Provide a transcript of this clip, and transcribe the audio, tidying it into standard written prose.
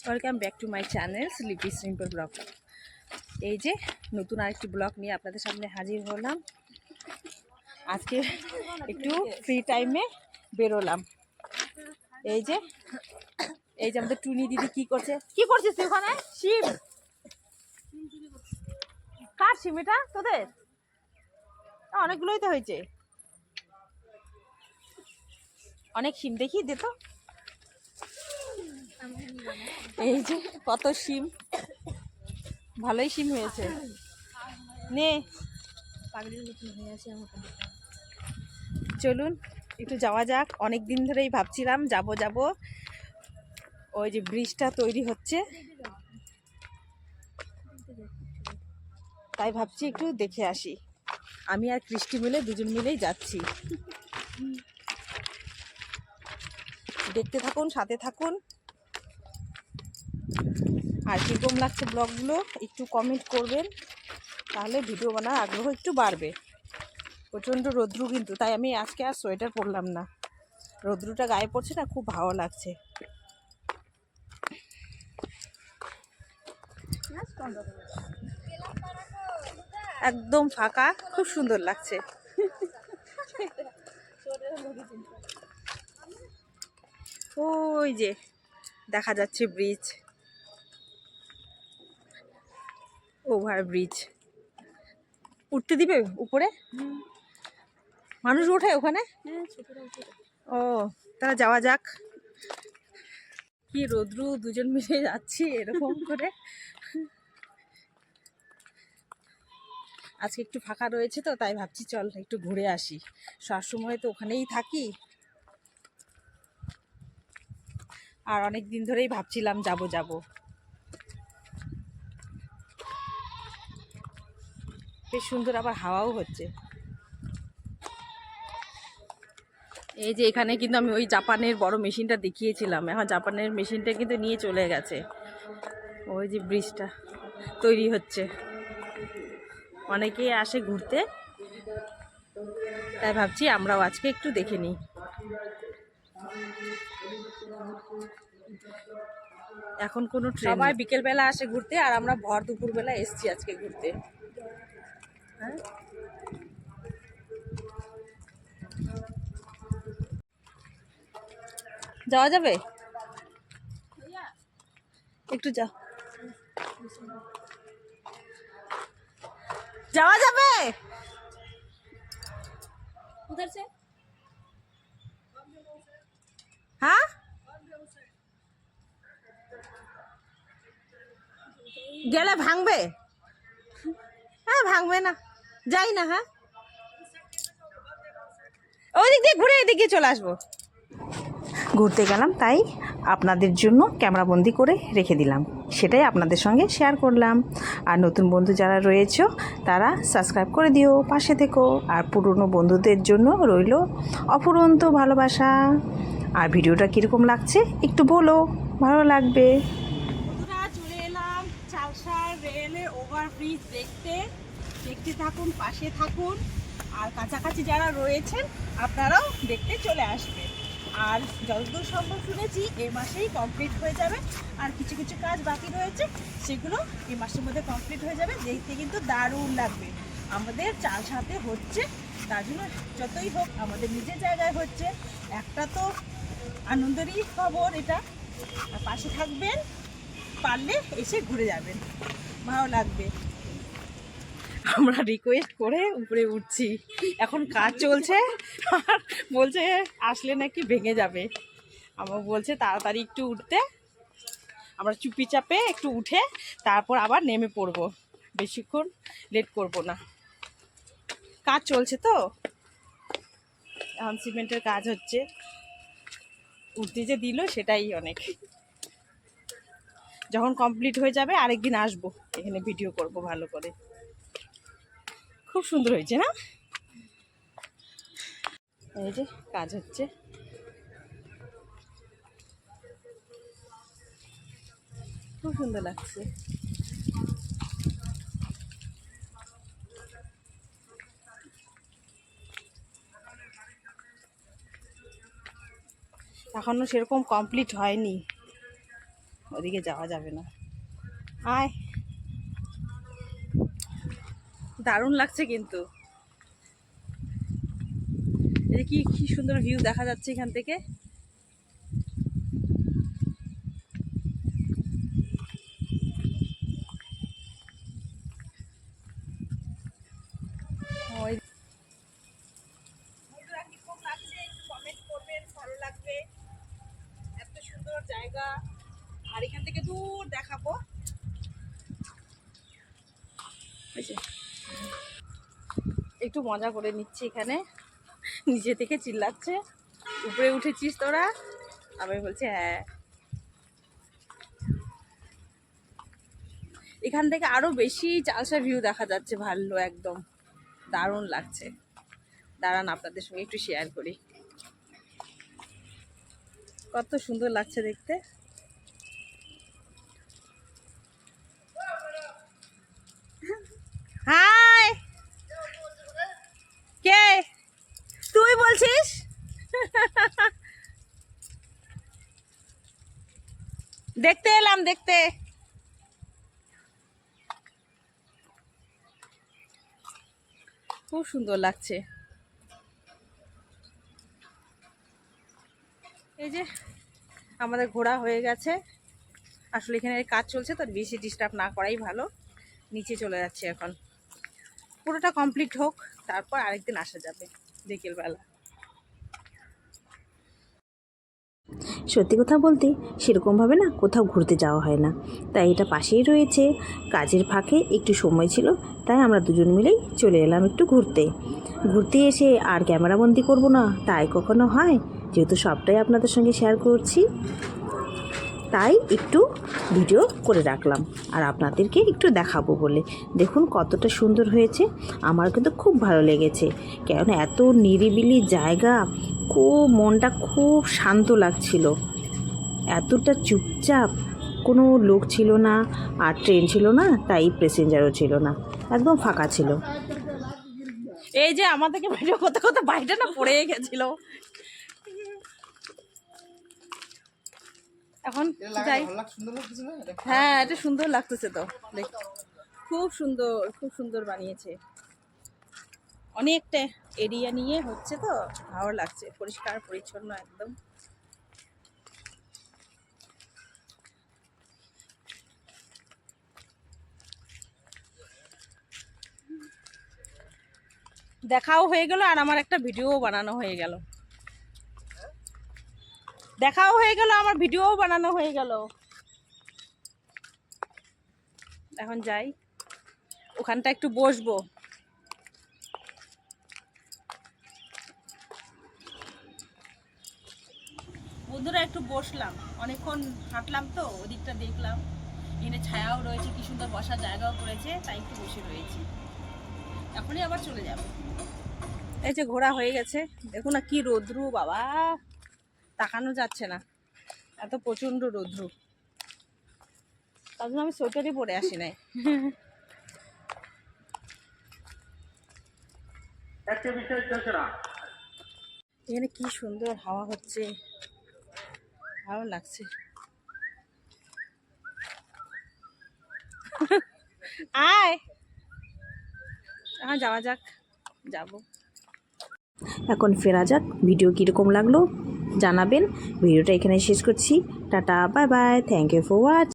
Welcome back to my channel sleepy simple blog. এই যে নতুন আরেকটি ব্লগ নিয়ে আপনাদের সামনে হাজির হলাম। আজকে একটু ফ্রি টাইমে বেরোলাম। এই যে আমাদের টুনি দিদি কি করছিস তুই ওখানে? শিম কার শিম এটা তোদের? অনেকগুলোই তো হয়েছে, অনেক শিম দেখি দে তো। এই যে কত শিম, ভালোই শিম হয়েছে। নে চলুন একটু যাওয়া যাক। অনেক দিন ধরেই ভাবছিলাম যাব। ওই যে ব্রিজটা তৈরি হচ্ছে, তাই ভাবছি একটু দেখে আসি। আমি আর কৃষ্টি মিলে দুজন মিলেই যাচ্ছি। দেখতে থাকুন, সাথে থাকুন। আর কীরকম লাগছে ব্লগগুলো একটু কমেন্ট করবেন, তাহলে ভিডিও বানার আগ্রহ একটু বাড়বে। প্রচণ্ড রৌদ্র কিন্তু, তাই আমি আজকে আর সোয়েটার পরলাম না। রৌদ্রটা গায়ে পড়ছে না, খুব ভালো লাগছে। একদম ফাঁকা, খুব সুন্দর লাগছে। ওই যে দেখা যাচ্ছে ব্রিজ, ওভার ব্রিজ। উঠতে দিবে উপরে? মানুষ ওঠে ওখানে? ও, তাহলে যাওয়া যাক। কি রৌদ্র, দুজন মিলে যাচ্ছি এরকম করে। আজকে একটু ফাঁকা রয়েছে তো, তাই ভাবছি চল একটু ঘুরে আসি। সবসময় তো ওখানেই থাকি, আর অনেক দিন ধরেই ভাবছিলাম যাব। বেশ সুন্দর, আবার হাওয়াও হচ্ছে। এই যে এখানে কিন্তু আমি ওই জাপানের বড় মেশিনটা দেখিয়েছিলাম, এখন জাপানের মেশিনটা কিন্তু নিয়ে চলে গেছে। ওই যে ব্রিজটা তৈরি হচ্ছে, অনেকেই আসে ঘুরতে, তাই ভাবছি আমরাও আজকে একটু দেখে নিই। এখন কোনো সবাই বিকেলবেলা আসে ঘুরতে, আর আমরা ভর দুপুরবেলা এসছি আজকে ঘুরতে। হ্যাঁ, যাওয়া যাবে? একটু যাওয়া যাবে? হ্যাঁ, গেলে ভাঙবে? হ্যাঁ, ভাঙবে না, যাই না। হ্যাঁ, ওই দিক দিয়ে ঘুরে এদিকে চলে আসবো। ঘুরতে গেলাম, তাই আপনাদের জন্য ক্যামেরাবন্দি করে রেখে দিলাম, সেটাই আপনাদের সঙ্গে শেয়ার করলাম। আর নতুন বন্ধু যারা রয়েছে তারা সাবস্ক্রাইব করে দিও, পাশে থেকো। আর পুরনো বন্ধুদের জন্য রইল অফুরন্ত ভালোবাসা। আর ভিডিওটা কীরকম লাগছে একটু বলো, ভালো লাগবে। চলে এলাম চালসার রেলের ওভারব্রিজ দেখতে থাকুন, পাশে থাকুন। আর কাছাকাছি যারা রয়েছেন আপনারাও দেখতে চলে আসবেন। আর যতদূর সম্ভব শুনেছি এই মাসেই কমপ্লিট হয়ে যাবে, আর কিছু কাজ বাকি রয়েছে, সেগুলো এই মাসের মধ্যে কমপ্লিট হয়ে যাবে। দেখতে কিন্তু দারুণ লাগবে। আমাদের চালসাতে হচ্ছে, তার জন্য যতই হোক আমাদের নিজের জায়গায় হচ্ছে, একটা তো আনন্দেরই খবর এটা। আর পাশে থাকবেন, পারলে এসে ঘুরে যাবেন, ভালো লাগবে। আমরা রিকোয়েস্ট করে উপরে উঠছি, এখন কাজ চলছে, আর বলছে আসলে নাকি ভেঙে যাবে। আমার বলছে তাড়াতাড়ি একটু উঠতে, আমরা চুপি চাপে একটু উঠে তারপর আবার নেমে পড়বো, বেশিক্ষণ লেট করব না। কাজ চলছে তো, এখন সিমেন্টের কাজ হচ্ছে, উঠতে যে দিল সেটাই অনেক। যখন কমপ্লিট হয়ে যাবে আরেকদিন আসবো, এখানে ভিডিও করব ভালো করে। খুব সুন্দর হয়েছে না? এই যে কাজ হচ্ছে, খুব সুন্দর লাগছে। এখনো সেরকম কমপ্লিট হয়নি। ওদিকে যাওয়া যাবে না। আয়, দারুণ লাগছে কিন্তু। এই কি কি সুন্দর ভিউ দেখা যাচ্ছে এখান থেকে। কমেন্ট করবেন, ভালো লাগবে। এত সুন্দর জায়গা, আর এখান থেকে দূর দেখাবো। একটু মজা করে নিচ্ছি এখানে, নিচে থেকে চিল্লাচ্ছে উপরে উঠেছিস তোরা। আমি বলছি হ্যাঁ। এখান থেকে আরো বেশি চালসা ভিউ দেখা যাচ্ছে, ভালো একদম দারুণ লাগছে। দাঁড়ান আপনাদের সঙ্গে একটু শেয়ার করি, কত সুন্দর লাগছে দেখতে। হাই, কে তুই বলছিস? দেখতে এলাম, দেখতে। খুব সুন্দর লাগছে। এই যে আমাদের ঘোরা হয়ে গেছে। আসলে এখানে কাজ চলছে তো বেশি ডিস্টার্ব না করাই ভালো। নিচে চলে যাচ্ছে এখন, পুরোটা কমপ্লিট হোক, তারপর আরেকদিন আসা যাবে বিকেলবেলা। সত্যি কথা বলতে সেরকমভাবে না কোথাও ঘুরতে যাওয়া হয় না, তাই এটা পাশেই রয়েছে। কাজের ফাঁকে একটু সময় ছিল, তাই আমরা দুজন মিলেই চলে এলাম একটু ঘুরতে। ঘুরতে এসে আর ক্যামেরাবন্দি করব না তাই কখনো হয়, যেহেতু সবটাই আপনাদের সঙ্গে শেয়ার করছি, তাই একটু ভিডিও করে রাখলাম আর আপনাদেরকে একটু দেখাবো বলে। দেখুন কতটা সুন্দর হয়েছে, আমার কিন্তু খুব ভালো লেগেছে। কেন এত নিরিবিলি জায়গা, খুব মনটা খুব শান্ত লাগছিল। এতটা চুপচাপ, কোনো লোক ছিল না, আর ট্রেন ছিল না, তাই প্যাসেঞ্জারও ছিল না, একদম ফাঁকা ছিল। এই যে আমাদেরকে ভিডিও করতে করতে বাইরে না পড়ে গেছিল। এখন যাই। হ্যাঁ, এটা সুন্দর লাগতেছে তো, খুব সুন্দর, খুব সুন্দর বানিয়েছে। অনেকটা এরিয়া নিয়ে হচ্ছে তো, ভালো লাগছে, পরিষ্কার পরিচ্ছন্ন একদম। দেখাও হয়ে গেল আর আমার একটা ভিডিও বানানো হয়ে গেল। দেখাও হয়ে গেল, আমার ভিডিও বানানো হয়ে গেল। এখন যাই, ওখানটা একটু বসবো। বন্ধুরা একটু বসলাম, অনেকক্ষণ হাঁটলাম তো, ওদিকটা দেখলাম, এখানে ছায়াও রয়েছে, কি সুন্দর বসার জায়গাও করেছে, তাই একটু বসে রয়েছি। এখনই আবার চলে যাব। এই যে ঘোরা হয়ে গেছে, দেখুন না কি রৌদ্রু বাবা, তাকানো যাচ্ছে না, এত প্রচন্ড রৌদ্রু। তার জন্য আমি সোয়েটারই পরে আসি নাই। এখানে কি সুন্দর হাওয়া হচ্ছে, ভালো লাগছে। আয়, এখন যাওয়া যাক, যাব এখন, ফেরা যাক। ভিডিও কীরকম লাগলো জানাবেন। ভিডিওটা এখানে শেষ করছি। Tata, bye bye, thank you for watch.